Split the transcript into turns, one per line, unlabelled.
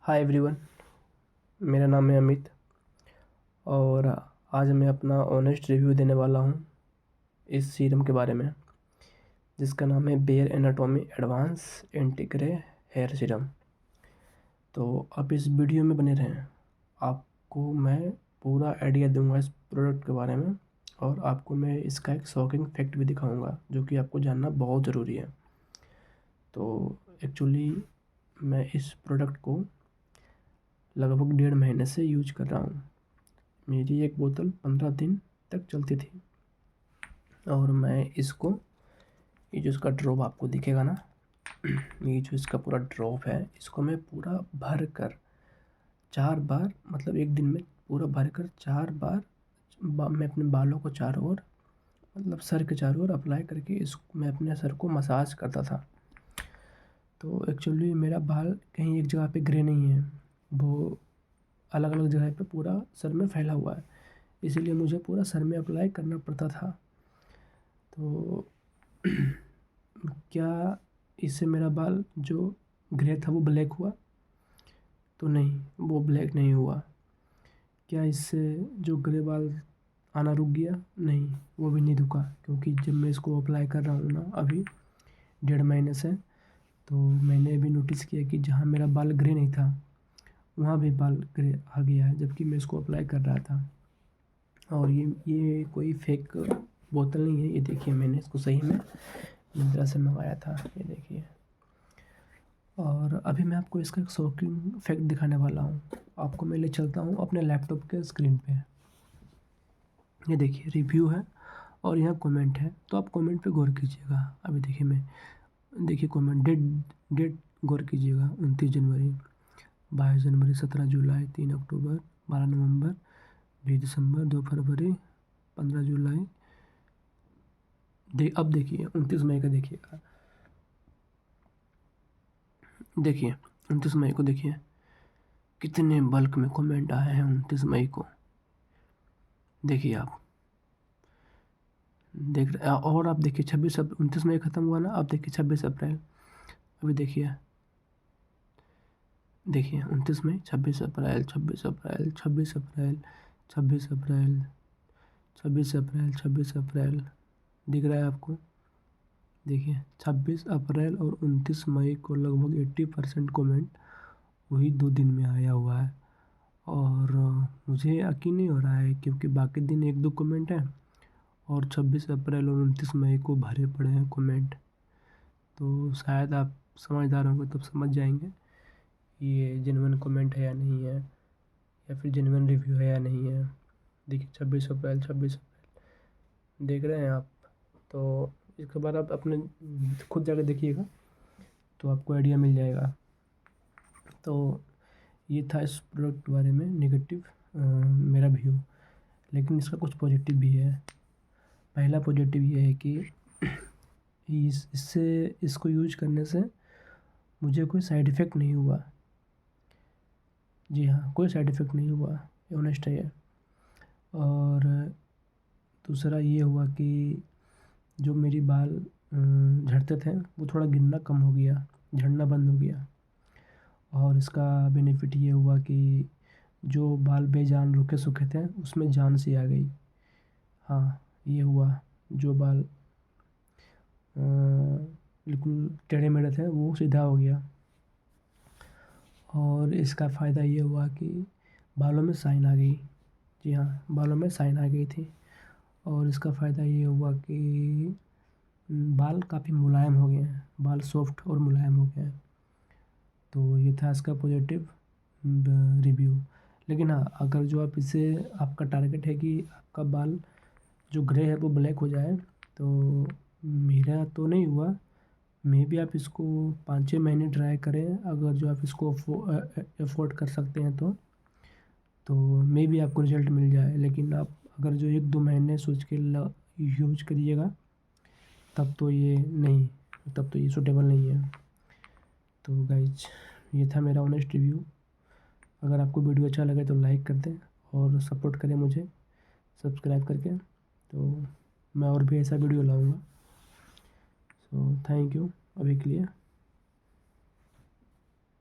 Hi everyone, मेरा नाम है अमित और आज मैं अपना ऑनेस्ट रिव्यू देने वाला हूँ इस सीरम के बारे में, जिसका नाम है Bare Anatomy advance anti grey hair serum. तो आप इस वीडियो में बने रहें, आपको मैं पूरा आइडिया दूंगा इस प्रोडक्ट के बारे में और आपको मैं इसका एक शॉकिंग फैक्ट भी दिखाऊंगा जो कि आपको जानना बहुत ज़रूरी है। तो एक्चुअली मैं इस प्रोडक्ट को लगभग 1.5 महीने से यूज कर रहा हूँ। मेरी एक बोतल 15 दिन तक चलती थी और मैं इसको, ये जो इसका ड्रॉप आपको दिखेगा ना, ये जो इसका पूरा ड्रॉप है, इसको मैं पूरा भर कर 4 बार, मतलब एक दिन में पूरा भर कर 4 बार मैं अपने बालों को चारों ओर, मतलब सर के चारों ओर अप्लाई करके इसको मैं अपने सर को मसाज करता था। तो एक्चुअली मेरा बाल कहीं एक जगह पे ग्रे नहीं है, वो अलग अलग जगह पे पूरा सर में फैला हुआ है, इसीलिए मुझे पूरा सर में अप्लाई करना पड़ता था। तो क्या इससे मेरा बाल जो ग्रे था वो ब्लैक हुआ? तो नहीं, वो ब्लैक नहीं हुआ। क्या इससे जो ग्रे बाल आना रुक गया? नहीं, वो भी नहीं रुका, क्योंकि जब मैं इसको अप्लाई कर रहा हूँ ना अभी 1.5 महीने से, तो मैंने भी नोटिस किया कि जहाँ मेरा बाल ग्रे नहीं था वहाँ भी बाल ग्रे आ गया है, जबकि मैं इसको अप्लाई कर रहा था। और ये कोई फेक बोतल नहीं है, ये देखिए मैंने इसको सही में मिंत्रा से मंगाया था, ये देखिए। और अभी मैं आपको इसका एक शॉकिंग फैक्ट दिखाने वाला हूँ। आपको मैं ले चलता हूँ अपने लैपटॉप के स्क्रीन पे। ये देखिए रिव्यू है और यहाँ कमेंट है, तो आप कमेंट पे गौर कीजिएगा। अभी देखिए देखिए कमेंट, डेट गौर कीजिएगा। 29 जनवरी, 22 जनवरी, 17 जुलाई, 3 अक्टूबर, 12 नवंबर, 20 दिसंबर, 2 फरवरी, 15 जुलाई। अब देखिए 29 मई का देखिएगा, देखिए 29 मई को देखिए कितने बल्क में कमेंट आए हैं 29 मई को। देखिए आप देख रहे, और आप देखिए 29 मई ख़त्म हुआ ना, अब देखिए 26 अप्रैल। अभी देखिए 29 मई, 26 अप्रैल, 26 अप्रैल, 26 अप्रैल, 26 अप्रैल, 26 अप्रैल, 26 अप्रैल। दिख रहा है आपको? देखिए 26 अप्रैल और 29 मई को लगभग 80% कमेंट वही 2 दिन में आया हुआ है। और मुझे यकीन नहीं हो रहा है, क्योंकि बाकी दिन 1-2 कमेंट है और 26 अप्रैल और 29 मई को भरे पड़े हैं कमेंट। तो शायद आप समझदार होंगे तब समझ जाएंगे ये जेन्युइन कमेंट है या नहीं है, या फिर जेन्युइन रिव्यू है या नहीं है। देखिए 26 अप्रैल, 26 अप्रैल, देख रहे हैं आप? तो इसके बाद आप अपने खुद जाकर देखिएगा तो आपको आइडिया मिल जाएगा। तो ये था इस प्रोडक्ट के बारे में नेगेटिव मेरा व्यू, लेकिन इसका कुछ पॉजिटिव भी है। पहला पॉजिटिव ये है कि इसको यूज करने से मुझे कोई साइड इफ़ेक्ट नहीं हुआ। जी हाँ, कोई साइड इफ़ेक्ट नहीं हुआ, ये ऑनेस्ट है ये। और दूसरा ये हुआ कि जो मेरी बाल झड़ते थे वो थोड़ा गिरना कम हो गया, झड़ना बंद हो गया। और इसका बेनिफिट ये हुआ कि जो बाल बेजान रुके सूखे थे उसमें जान सी आ गई। हाँ, ये हुआ, जो बाल बिल्कुल टेढ़े मेढ़े थे वो सीधा हो गया। और इसका फ़ायदा ये हुआ कि बालों में शाइन आ गई। जी हाँ, बालों में शाइन आ गई थी। और इसका फ़ायदा ये हुआ कि बाल काफ़ी मुलायम हो गए हैं, बाल सॉफ्ट और मुलायम हो गए हैं। तो ये था इसका पॉजिटिव रिव्यू। लेकिन हाँ, अगर जो आप इससे, आपका टारगेट है कि आपका बाल जो ग्रे है वो ब्लैक हो जाए, तो मेरा तो नहीं हुआ। मे बी आप इसको 5-6 महीने ट्राई करें, अगर जो आप इसको अफोर्ड कर सकते हैं तो मे बी आपको रिजल्ट मिल जाए। लेकिन आप अगर जो 1-2 महीने सोच के यूज करिएगा तब तो ये सूटेबल नहीं है। तो गाइज, ये था मेरा ऑनेस्ट रिव्यू। अगर आपको वीडियो अच्छा लगे तो लाइक कर दें और सपोर्ट करें मुझे सब्सक्राइब करके। तो मैं और भी ऐसा वीडियो लाऊंगा। सो थैंक यू अभी के लिए।